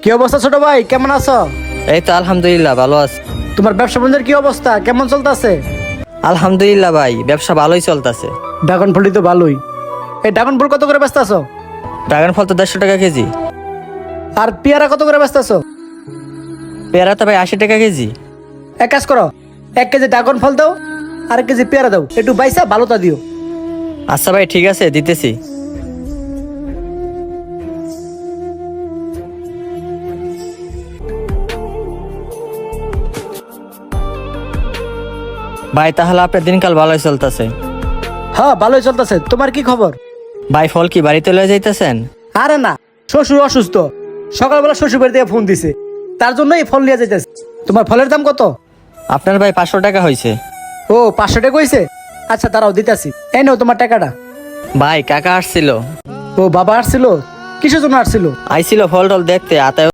কি অবস্থা ছোট ভাই, কেমন আছো? এই তো আলহামদুলিল্লাহ ভালো আছি। তোমার ব্যবসা বাণিজ্যের কি অবস্থা, কেমন চলতেছে? আলহামদুলিল্লাহ ভাই, ব্যবসা ভালোই চলতেছে। ড্রাগন ফলটি তো ভালোই। এই ড্রাগন ফল কত করে ব্যস্ত আছো? ড্রাগন ফল তো 150 টাকা কেজি। আর পেয়ারা কত করে ব্যস্ত আছো? পেয়ারা তো ভাই 80 টাকা কেজি। এক কাজ করো, 1 কেজি ড্রাগন ফল দাও, আর 1 কেজি পেয়ারা দাও, একটু বাইসা ভালোটা দিও। আচ্ছা ভাই ঠিক আছে, দিতেছি। ভাই তাহলে আপনার দিনকাল ভালোই চলতেছে। হ্যাঁ ভালোই চলতেছে। তোমার কি খবর? ভাই ফল কি বাড়িতে লয়ে যাইতেছেন? আরে না, শ্বশুর অসুস্থ, সকালবেলা শ্বশুর বাড়ি থেকে ফোন দিছে, তার জন্য এই ফল নিয়ে যাইতেছে। তোমার ফলের দাম কত? আপনার ভাই 500 টাকা হয়েছে। ও 500 টাকা হইছে। আচ্ছা দাঁড়াও দিতাছি, এই নাও তোমার টাকাটা। ভাই কাকা আসছিল। ও বাবা আসছিল? কিসের জন্য আসছিল? আইছিল ফল টল দেখতে, আতায়